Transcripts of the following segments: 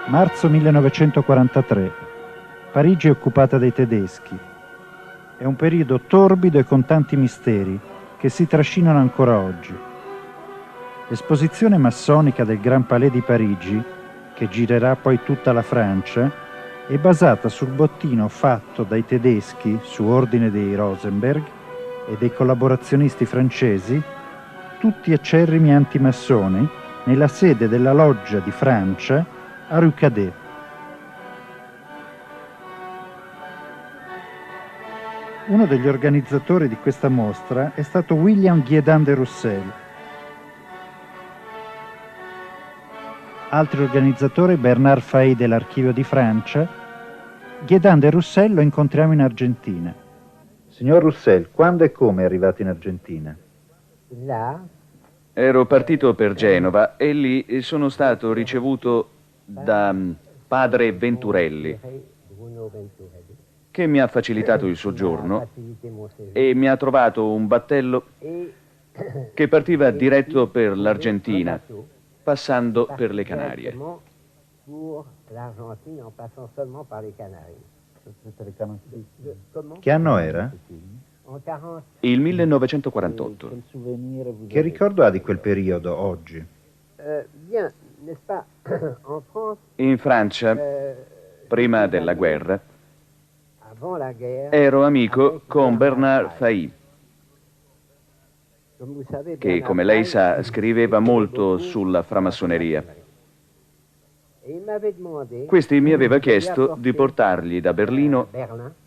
Marzo 1943. Parigi è occupata dai tedeschi. È un periodo torbido e con tanti misteri che si trascinano ancora oggi. L'esposizione massonica del Grand Palais di Parigi, che girerà poi tutta la Francia, è basata sul bottino fatto dai tedeschi su ordine dei Rosenberg e dei collaborazionisti francesi, tutti acerrimi antimassoni, nella sede della Loggia di Francia a Rue Cadet. Uno degli organizzatori di questa mostra è stato William Guédin de Roussel. Altro organizzatore, Bernard Fay dell'Archivio di Francia. Guédin de Roussel lo incontriamo in Argentina. Signor Roussel, quando e come è arrivato in Argentina? Ero partito per Genova e lì sono stato ricevuto da padre Venturelli, che mi ha facilitato il soggiorno e mi ha trovato un battello che partiva diretto per l'Argentina, passando per le Canarie. Che anno era? Il 1948. Che ricordo ha di quel periodo oggi? In Francia, prima della guerra, ero amico con Bernard Fay, che, come lei sa, scriveva molto sulla framassoneria. Questi mi aveva chiesto di portargli da Berlino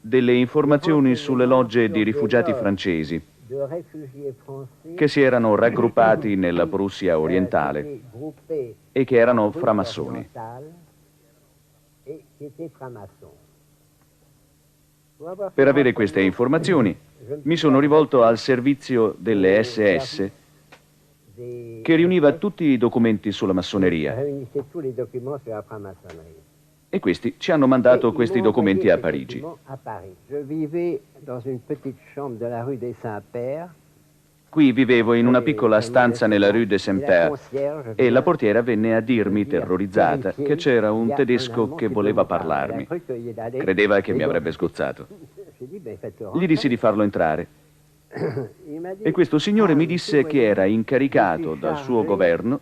delle informazioni sulle logge di rifugiati francesi che si erano raggruppati nella Prussia orientale e che erano framassoni. Per avere queste informazioni mi sono rivolto al servizio delle SS, che riuniva tutti i documenti sulla massoneria. E questi ci hanno mandato questi documenti a Parigi. Qui vivevo in una piccola stanza nella Rue de Saint-Père e la portiera venne a dirmi, terrorizzata, che c'era un tedesco che voleva parlarmi. Credeva che mi avrebbe scozzato. Gli dissi di farlo entrare. E questo signore mi disse che era incaricato dal suo governo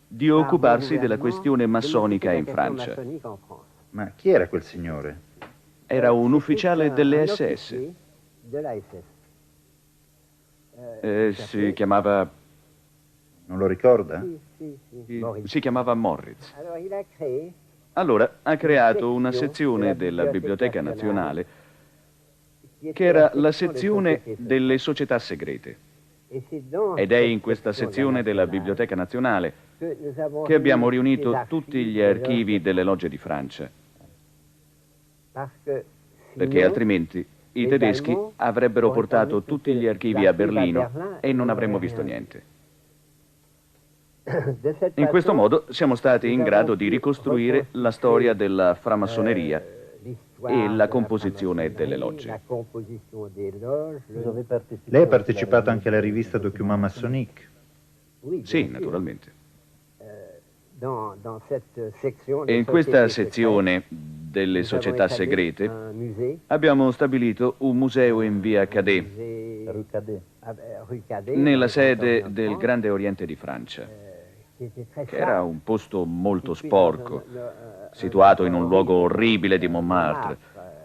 di occuparsi della questione massonica in Francia. Ma chi era quel signore? Era un ufficiale delle SS. Si chiamava... Non lo ricorda? Si chiamava Moritz. Allora ha creato una sezione della Biblioteca Nazionale che era la sezione delle società segrete. Ed è in questa sezione della Biblioteca Nazionale che abbiamo riunito tutti gli archivi delle logge di Francia. Perché altrimenti i tedeschi avrebbero portato tutti gli archivi a Berlino e non avremmo visto niente. In questo modo siamo stati in grado di ricostruire la storia della framassoneria e la composizione delle logge. Lei ha partecipato anche alla rivista Document Maçonnique? Sì, naturalmente. E in questa sezione delle società segrete abbiamo stabilito un museo in via Cadet, nella sede del Grande Oriente di Francia, che era un posto molto sporco, situato in un luogo orribile di Montmartre,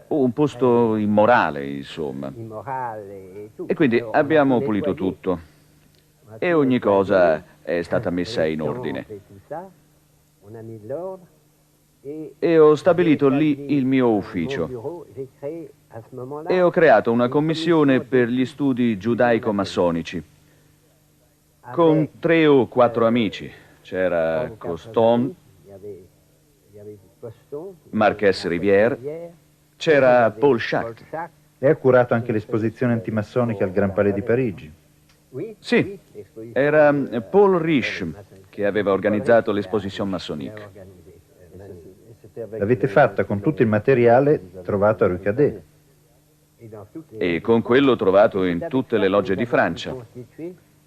un posto immorale, insomma. E quindi abbiamo pulito tutto e ogni cosa è stata messa in ordine. E ho stabilito lì il mio ufficio e ho creato una commissione per gli studi giudaico-massonici con 3 o 4 amici. C'era Coston, Marques Rivière, c'era Paul Schacht. Lei ha curato anche l'esposizione antimassonica al Grand Palais di Parigi? Sì, era Paul Risch che aveva organizzato l'esposizione maçonnique. L'avete fatta con tutto il materiale trovato a Rue Cadet? E con quello trovato in tutte le logge di Francia.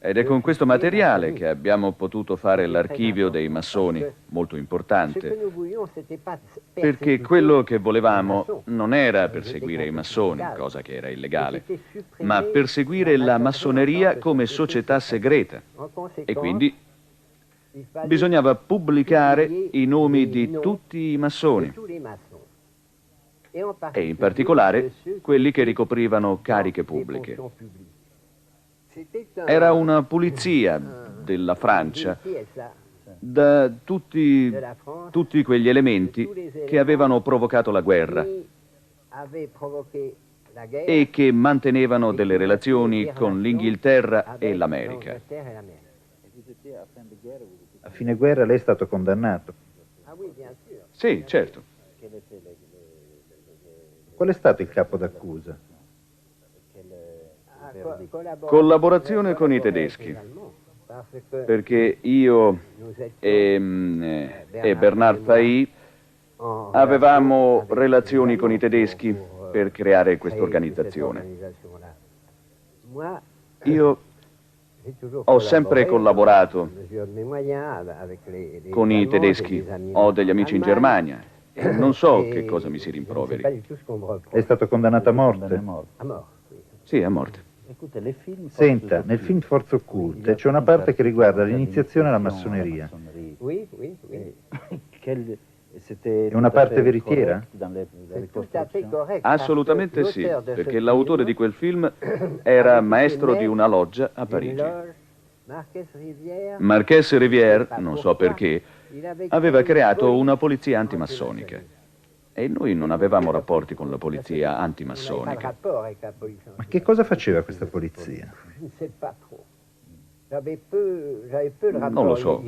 Ed è con questo materiale che abbiamo potuto fare l'archivio dei massoni, molto importante, perché quello che volevamo non era perseguire i massoni, cosa che era illegale, ma perseguire la massoneria come società segreta. E quindi bisognava pubblicare i nomi di tutti i massoni, e in particolare quelli che ricoprivano cariche pubbliche. Era una pulizia della Francia da tutti quegli elementi che avevano provocato la guerra e che mantenevano delle relazioni con l'Inghilterra e l'America. A fine guerra lei è stato condannato. Sì, certo. Qual è stato il capo d'accusa? Collaborazione con i tedeschi, perché io e Bernard Fahy avevamo relazioni con i tedeschi per creare questa organizzazione. Io ho sempre collaborato con i tedeschi, ho degli amici in Germania e non so che cosa mi si rimproveri. È stato condannato a morte? Sì, a morte. Senta, nel film Forze Occulte c'è una parte che riguarda l'iniziazione alla massoneria. È una parte veritiera? Assolutamente sì, perché l'autore di quel film era maestro di una loggia a Parigi. Marchese Rivière, non so perché, aveva creato una polizia antimassonica. E noi non avevamo rapporti con la polizia antimassonica. Ma che cosa faceva questa polizia? Non lo so.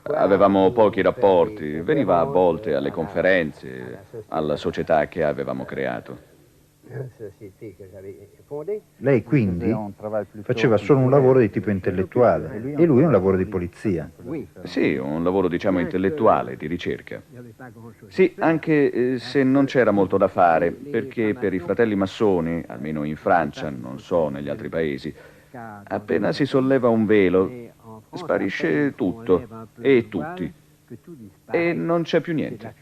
Avevamo pochi rapporti, veniva a volte alle conferenze, alla società che avevamo creato. Lei quindi faceva solo un lavoro di tipo intellettuale e lui un lavoro di polizia. Sì, un lavoro diciamo intellettuale, di ricerca. Sì, anche se non c'era molto da fare, perché per i fratelli massoni, almeno in Francia, non so negli altri paesi, appena si solleva un velo, sparisce tutto e tutti, e non c'è più niente.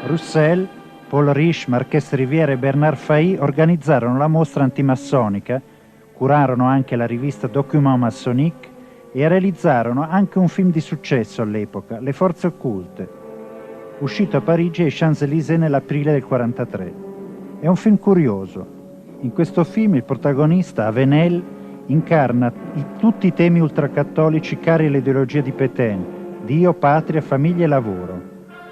Roussel, Paul Riche, Marchese Rivière e Bernard Fahy organizzarono la mostra antimassonica, curarono anche la rivista Document Maçonnique e realizzarono anche un film di successo all'epoca, Le Forze Occulte, uscito a Parigi ai Champs-Élysées nell'aprile del 1943. È un film curioso. In questo film il protagonista, Avenel, incarna tutti i temi ultracattolici cari all'ideologia di Pétain, Dio, patria, famiglia e lavoro,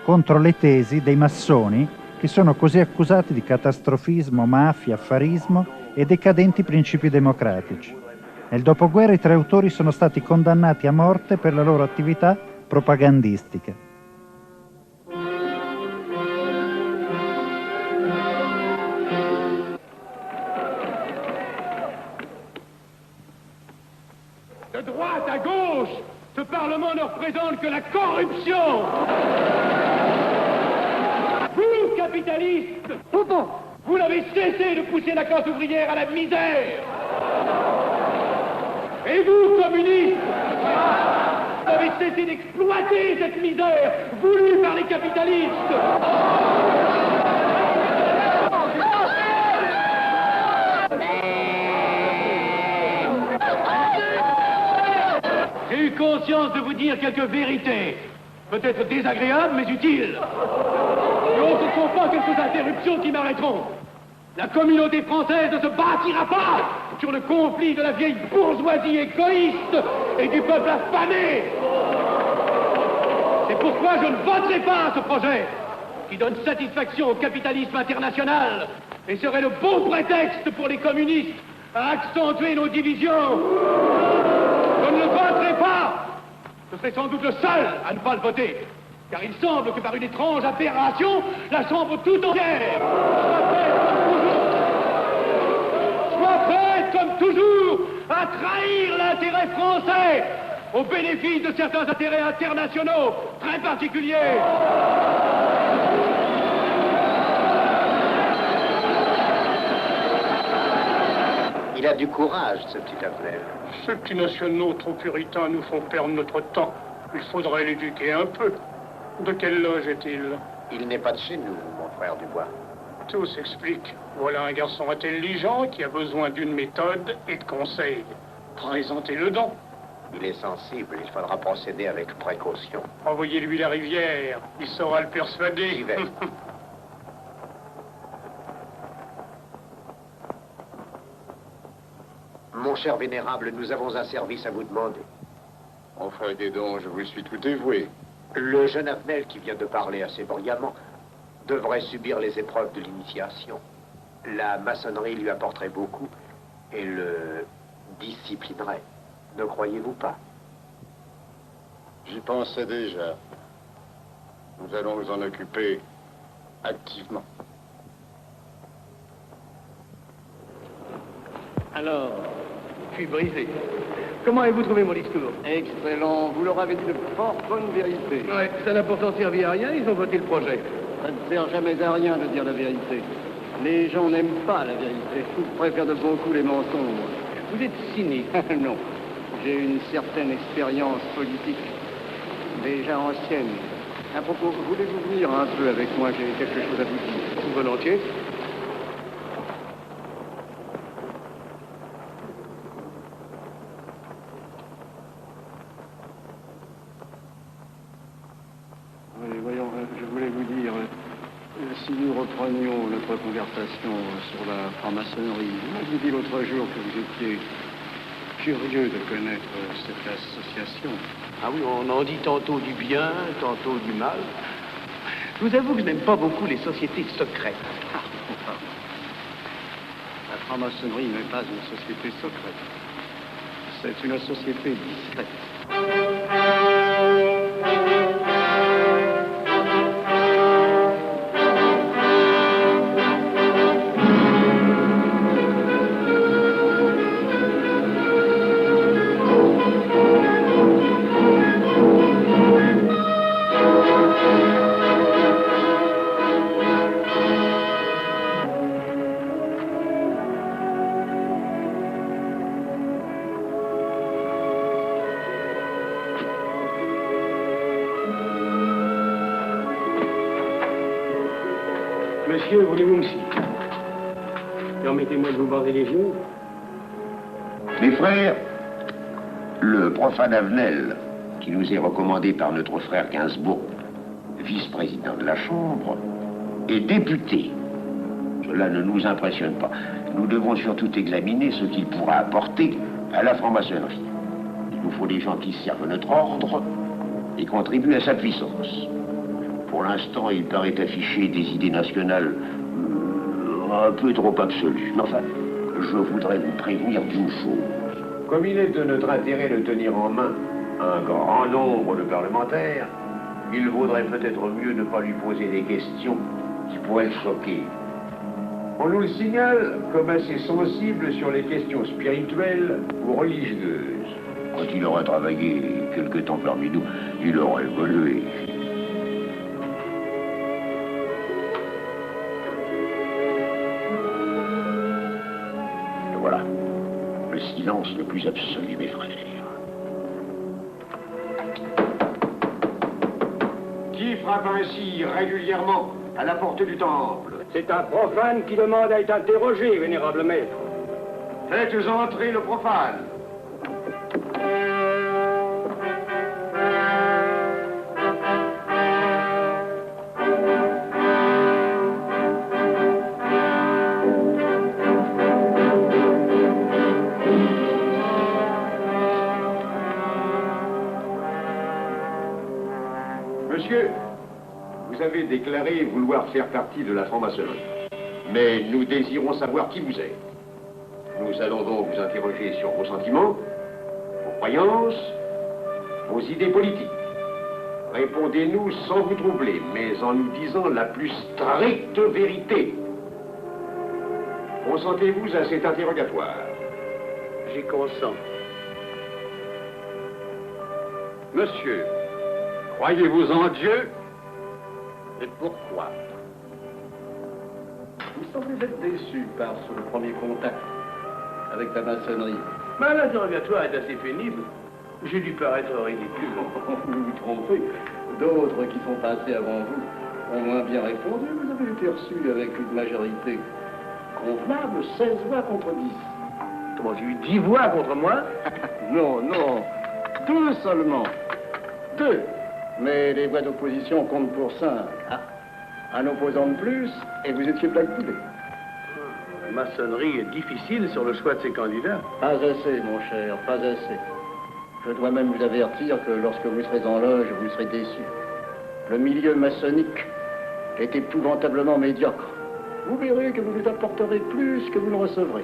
contro le tesi dei massoni che sono così accusati di catastrofismo, mafia, affarismo e decadenti principi democratici. Nel dopoguerra i tre autori sono stati condannati a morte per la loro attività propagandistica. De droite à gauche, ce Parlement ne représente que la corruption. Vous, capitalistes, vous n'avez cessé de pousser la classe ouvrière à la misère. Et vous, communistes, vous avez cessé d'exploiter cette misère voulue par les capitalistes. J'ai eu conscience de vous dire quelques vérités, peut-être désagréables mais utiles. Donc ce ne sont pas quelques interruptions qui m'arrêteront. La communauté française ne se bâtira pas sur le conflit de la vieille bourgeoisie égoïste et du peuple affamé. C'est pourquoi je ne voterai pas ce projet qui donne satisfaction au capitalisme international et serait le bon prétexte pour les communistes à accentuer nos divisions. Je ne le voterai pas. Je serai sans doute le seul à ne pas le voter. Car il semble que par une étrange aberration, la Chambre tout entière soit prête, comme toujours, à trahir l'intérêt français au bénéfice de certains intérêts internationaux très particuliers. Il a du courage, ce petit Avenel. Ces petits nationaux trop puritains nous font perdre notre temps. Il faudrait l'éduquer un peu. De quelle loge est-il? Il n'est pas de chez nous, mon frère Dubois. Tout s'explique. Voilà un garçon intelligent qui a besoin d'une méthode et de conseils. Présentez-le donc. Il est sensible, il faudra procéder avec précaution. Envoyez-lui la rivière, il saura le persuader. J'y vais. Mon cher vénérable, nous avons un service à vous demander. Enfin, dis donc, je vous suis tout dévoué. Le jeune Avenel qui vient de parler assez brillamment devrait subir les épreuves de l'initiation. La maçonnerie lui apporterait beaucoup et le disciplinerait. Ne croyez-vous pas? J'y pensais déjà. Nous allons nous en occuper activement. Alors, je suis brisé. Comment avez-vous trouvé mon discours? Excellent. Vous leur avez dit de fort bonnes vérités. Ouais, ça n'a pourtant servi à rien, ils ont voté le projet. Ça ne sert jamais à rien de dire la vérité. Les gens n'aiment pas la vérité. Ils préfèrent de beaucoup les mensonges. Vous êtes cynique. Non. J'ai une certaine expérience politique, déjà ancienne. À propos, voulez-vous venir un peu avec moi? J'ai quelque chose à vous dire. Volontiers. Oui, voyons, je voulais vous dire, si nous reprenions notre conversation sur la franc-maçonnerie, vous m'aviez dit l'autre jour que vous étiez curieux de connaître cette association. Ah oui, on en dit tantôt du bien, tantôt du mal. Je vous avoue que je n'aime pas beaucoup les sociétés secrètes. La franc-maçonnerie n'est pas une société secrète. C'est une société discrète. Monsieur, voulez-vous me citer? Permettez-moi de vous bander les yeux. Mes frères, le profane Avenel, qui nous est recommandé par notre frère Gainsbourg, vice-président de la Chambre, est député. Cela ne nous impressionne pas. Nous devons surtout examiner ce qu'il pourra apporter à la franc-maçonnerie. Il nous faut des gens qui servent notre ordre et contribuent à sa puissance. Pour l'instant, il paraît afficher des idées nationales un peu trop absolues. Mais enfin, je voudrais vous prévenir d'une chose. Comme il est de notre intérêt de tenir en main un grand nombre de parlementaires, il vaudrait peut-être mieux ne pas lui poser des questions qui pourraient le choquer. On nous le signale comme assez sensible sur les questions spirituelles ou religieuses. Quand il aura travaillé quelque temps parmi nous, il aura évolué. Voilà, le silence le plus absolu, mes frères. Qui frappe ainsi régulièrement à la porte du temple? C'est un profane qui demande à être interrogé, vénérable maître. Faites entrer le profane. Monsieur, vous avez déclaré vouloir faire partie de la franc-maçonnerie. Mais nous désirons savoir qui vous êtes. Nous allons donc vous interroger sur vos sentiments, vos croyances, vos idées politiques. Répondez-nous sans vous troubler, mais en nous disant la plus stricte vérité. Consentez-vous à cet interrogatoire? J'y consens. Monsieur, croyez-vous en Dieu? Et pourquoi? Vous semblez être déçu par ce premier contact avec la maçonnerie. Mais l'interrogatoire est assez pénible. J'ai dû paraître ridicule. Vous vous trompez. D'autres qui sont passés avant vous ont moins bien répondu. Vous avez été reçu avec une majorité convenable, 16 voix contre 10. Comment, j'ai eu 10 voix contre moi? Non, non, 2 seulement. 2. Mais les voix d'opposition comptent pour 5. Un opposant de plus, et vous étiez blackboulé. La maçonnerie est difficile sur le choix de ses candidats. Pas assez, mon cher, pas assez. Je dois même vous avertir que lorsque vous serez en loge, vous serez déçu. Le milieu maçonnique est épouvantablement médiocre. Vous verrez que vous vous apporterez plus que vous ne recevrez.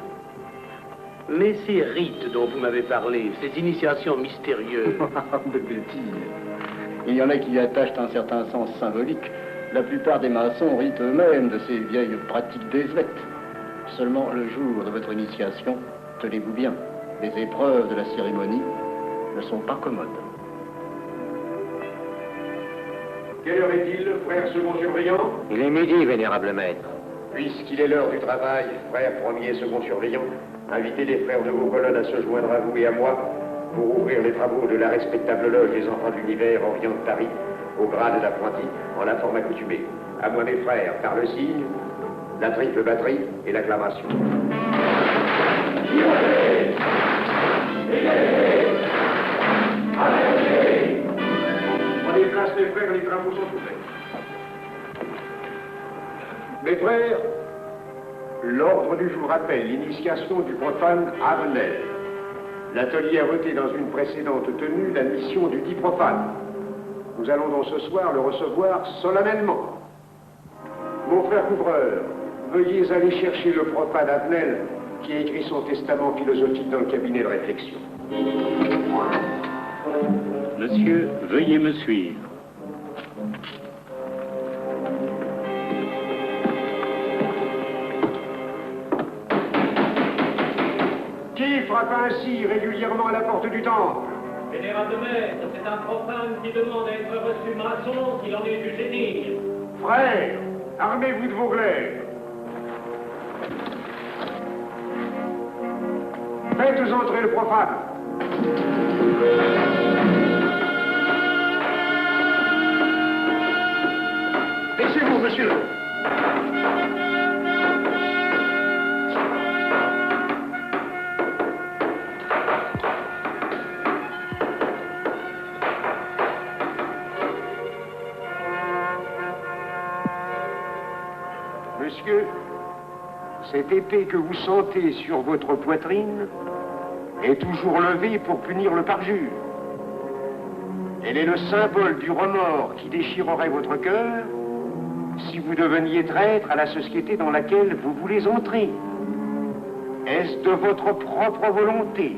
Mais ces rites dont vous m'avez parlé, ces initiations mystérieuses... De bêtises. Il y en a qui y attachent un certain sens symbolique. La plupart des maçons ritent eux-mêmes de ces vieilles pratiques désuètes. Seulement, le jour de votre initiation, tenez-vous bien, les épreuves de la cérémonie ne sont pas commodes. Quelle heure est-il, frère second surveillant? Il est midi, vénérable maître. Puisqu'il est l'heure du travail, frère premier et second surveillant, invitez les frères de vos colonnes à se joindre à vous et à moi pour ouvrir les travaux de la respectable loge des enfants de l'univers Orient de Paris, au grade d'apprenti, en la forme accoutumée. À moi, mes frères, par le signe, la triple batterie et l'acclamation. Prenez place, mes frères, les travaux sont ouverts. Mes frères, l'ordre du jour appelle l'initiation du profane Avenel. L'atelier a voté dans une précédente tenue la mission du dit profane. Nous allons donc ce soir le recevoir solennellement. Mon frère couvreur, veuillez aller chercher le profane Avenel qui a écrit son testament philosophique dans le cabinet de réflexion. Monsieur, veuillez me suivre. Qui frappe ainsi régulièrement à la porte du temple? Vénérable maître, c'est un profane qui demande à être reçu maçon s'il en est jugé digne. Frères, armez-vous de vos glaives. Faites entrer le profane. Laissez-vous, monsieur. Monsieur, cette épée que vous sentez sur votre poitrine est toujours levée pour punir le parjure. Elle est le symbole du remords qui déchirerait votre cœur si vous deveniez traître à la société dans laquelle vous voulez entrer. Est-ce de votre propre volonté,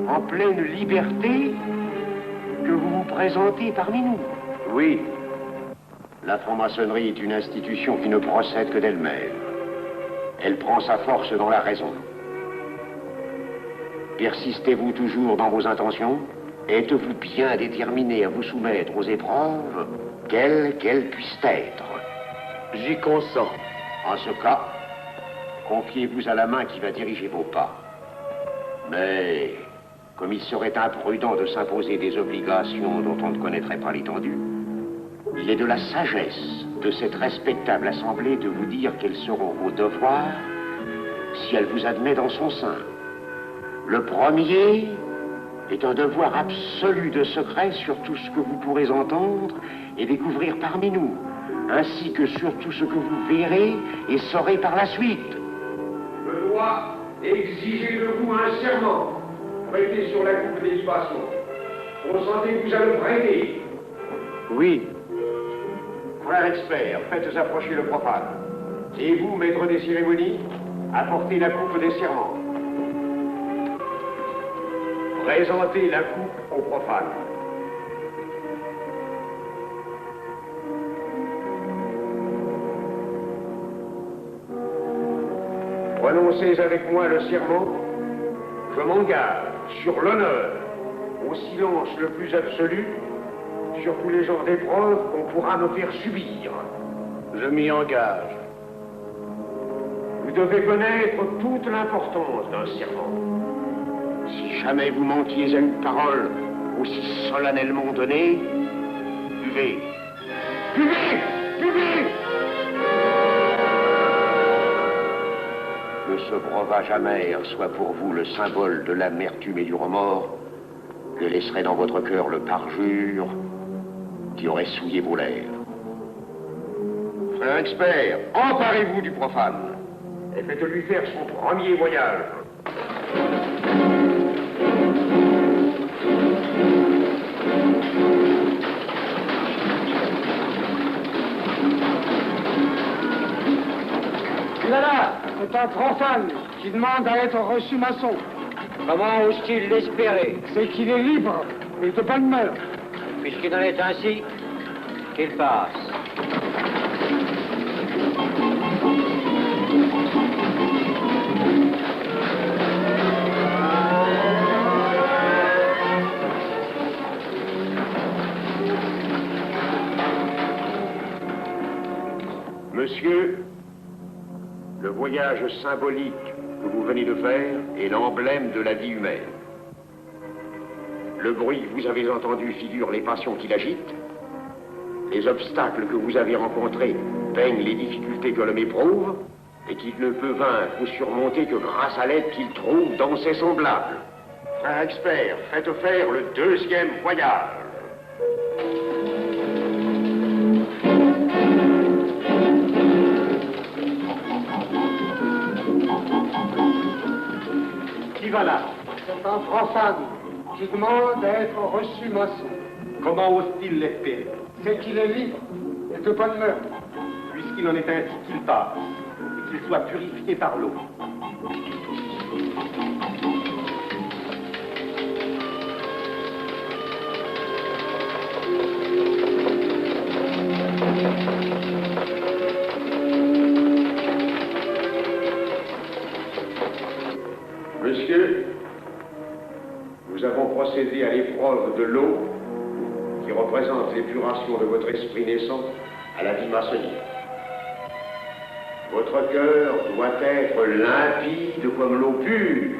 en pleine liberté, que vous vous présentez parmi nous? Oui. La franc-maçonnerie est une institution qui ne procède que d'elle-même. Elle prend sa force dans la raison. Persistez-vous toujours dans vos intentions? Êtes-vous bien déterminé à vous soumettre aux épreuves, quelles qu'elles puissent être? J'y consens. En ce cas, confiez-vous à la main qui va diriger vos pas. Mais, comme il serait imprudent de s'imposer des obligations dont on ne connaîtrait pas l'étendue, il est de la sagesse de cette respectable assemblée de vous dire quels seront vos devoirs si elle vous admet dans son sein. Le premier est un devoir absolu de secret sur tout ce que vous pourrez entendre et découvrir parmi nous, ainsi que sur tout ce que vous verrez et saurez par la suite. Je dois exiger de vous un serment prêté sur la coupe des libations. Consentez-vous à le prêter? Oui. Frère expert, faites approcher le profane. Et vous, maître des cérémonies, apportez la coupe des serments. Présentez la coupe au profane. Prononcez avec moi le serment. Je m'engage sur l'honneur, au silence le plus absolu, sur tous les genres d'épreuves qu'on pourra me faire subir. Je m'y engage. Vous devez connaître toute l'importance d'un serment. Si jamais vous manquiez à une parole aussi solennellement donnée, buvez. Buvez! Buvez! Que ce breuvage amer soit pour vous le symbole de l'amertume et du remords que laisserait dans votre cœur le parjure qui aurait souillé vos lèvres. Frère expert, emparez-vous du profane et faites-lui faire son premier voyage. Là, c'est un profane qui demande à être reçu maçon. Comment ose-t-il l'espérer? C'est qu'il est libre et de bonne mœurs. Puisqu'il en est ainsi, qu'il passe. Monsieur, le voyage symbolique que vous venez de faire est l'emblème de la vie humaine. Le bruit que vous avez entendu figure les passions qui l'agitent. Les obstacles que vous avez rencontrés peignent les difficultés que l'homme éprouve et qu'il ne peut vaincre ou surmonter que grâce à l'aide qu'il trouve dans ses semblables. Frère expert, faites faire le deuxième voyage. Qui va là? C'est un profane qui demande à être reçu maçon. Comment ose-t-il l'espérer? C'est qu'il est libre et de bonne mœurs. Puisqu'il en est ainsi qu'il passe, et qu'il soit purifié par l'eau. Monsieur, nous avons procédé à l'épreuve de l'eau qui représente l'épuration de votre esprit naissant à la vie maçonnique. Votre cœur doit être limpide comme l'eau pure.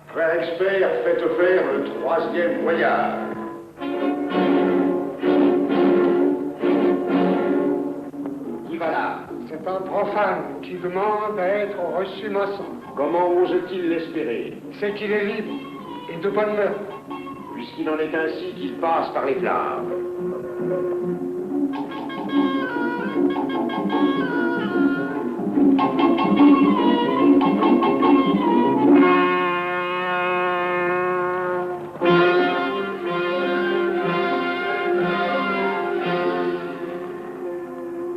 Frère expert, faites faire le troisième voyage. Qui va là? C'est un profane qui demande à être reçu maçon. Comment ose-t-il l'espérer? C'est qu'il est libre et de bonne mœurs. Puisqu'il en est ainsi qu'il passe par les flammes.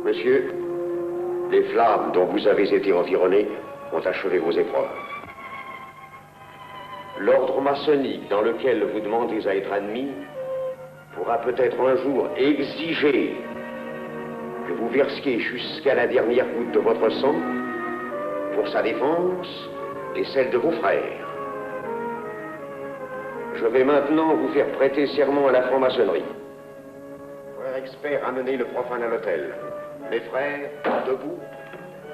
Monsieur, les flammes dont vous avez été environné ont achevé vos épreuves. L'ordre maçonnique dans lequel vous demandez à être admis pourra peut-être un jour exiger que vous versiez jusqu'à la dernière goutte de votre sang pour sa défense et celle de vos frères. Je vais maintenant vous faire prêter serment à la franc-maçonnerie. Frère expert, amenez le profane à l'autel. Mes frères, debout,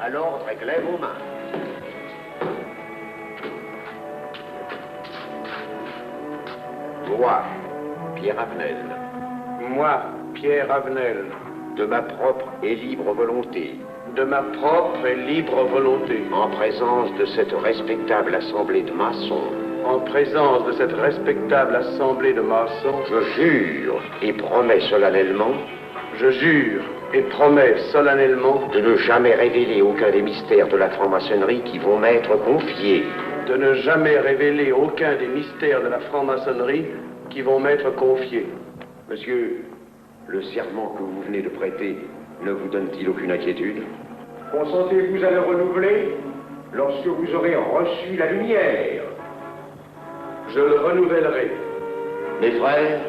à l'ordre et glaive aux mains. Moi, Pierre Avenel. Moi, Pierre Avenel. De ma propre et libre volonté. De ma propre et libre volonté. En présence de cette respectable assemblée de maçons. En présence de cette respectable assemblée de maçons. Je jure et promets solennellement. Je jure et promets solennellement. De ne jamais révéler aucun des mystères de la franc-maçonnerie qui vont m'être confiés. De ne jamais révéler aucun des mystères de la franc-maçonnerie qui vont m'être confiés. Monsieur, le serment que vous venez de prêter ne vous donne-t-il aucune inquiétude? Consentez-vous à le renouveler lorsque vous aurez reçu la lumière? Je le renouvellerai. Mes frères,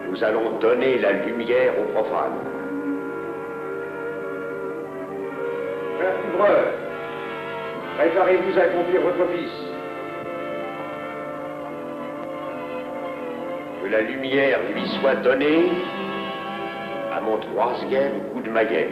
nous allons donner la lumière aux profanes. Frère couvreur, préparez-vous à accomplir votre office. Que la lumière lui soit donnée à mon troisième coup de maillet.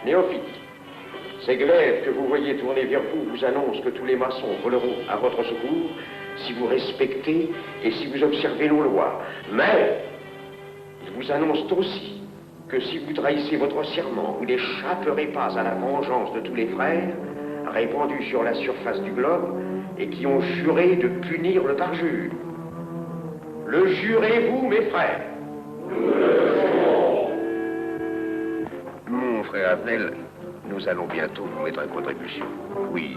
Néophyte, ces glaives que vous voyez tourner vers vous vous annoncent que tous les maçons voleront à votre secours si vous respectez et si vous observez nos lois. Mais ils vous annoncent aussi que si vous trahissez votre serment, vous n'échapperez pas à la vengeance de tous les frères répandus sur la surface du globe et qui ont juré de punir le parjure. Le jurez-vous, mes frères? Nous le jurons. Mon frère Avenel, nous allons bientôt vous mettre en contribution. Oui,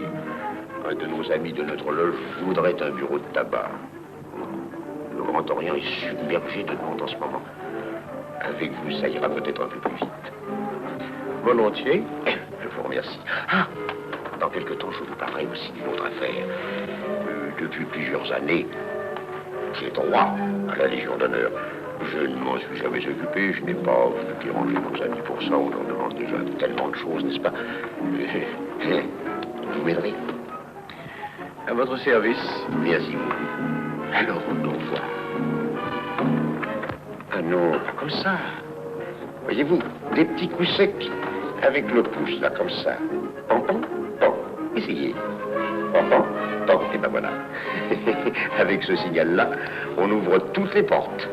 un de nos amis de notre loge voudrait un bureau de tabac. Le Grand Orient est submergé de demandes en ce moment. Avec vous, ça ira peut-être un peu plus vite. Volontiers. Je vous remercie. Ah, dans quelque temps, je vous parlerai aussi d'une autre affaire. Depuis plusieurs années, j'ai droit à la Légion d'honneur. Je ne m'en suis jamais occupé, je n'ai pas voulu déranger nos amis pour ça. On leur demande déjà tellement de choses, n'est-ce pas? Vous m'aiderez? À votre service. Merci beaucoup. Alors, au revoir. Ah non, pas comme ça. Voyez-vous, des petits coups secs avec le pouce, là, comme ça. Pom, pom, pom. Essayez. Pom, pom, pom. Et ben voilà. Avec ce signal-là, on ouvre toutes les portes.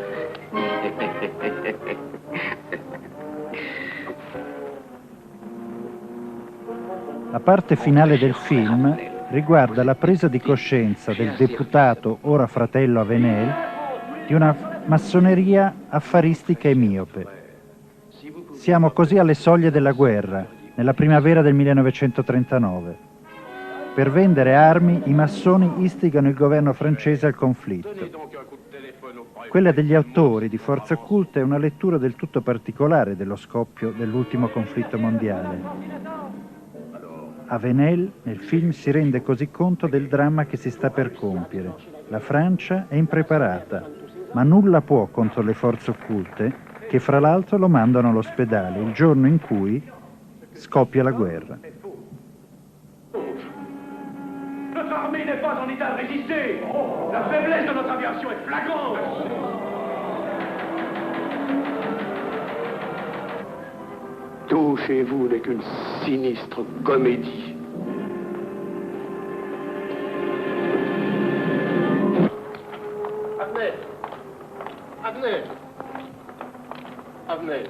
La parte finale del film riguarda la presa di coscienza del deputato, ora fratello Avenel, di una massoneria affaristica e miope. Siamo così alle soglie della guerra, nella primavera del 1939. Per vendere armi, i massoni istigano il governo francese al conflitto. Quella degli autori di Forze Occulte è una lettura del tutto particolare dello scoppio dell'ultimo conflitto mondiale. Avenel, nel film, si rende così conto del dramma che si sta per compiere. La Francia è impreparata, ma nulla può contro le forze occulte, che fra l'altro lo mandano all'ospedale il giorno in cui scoppia la guerra. Notre armée n'est pas en état de résister. La faiblesse de notre aviation est flagrante. Tout chez vous n'est qu'une sinistre comédie. Avenel. Avenel. Avenel.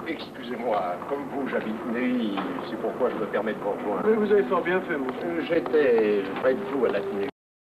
Excusez-moi, comme vous, j'habite Neuilly. C'est pourquoi je me permets de vous rejoindre. Mais vous avez fort bien fait, monsieur. J'étais près de vous à la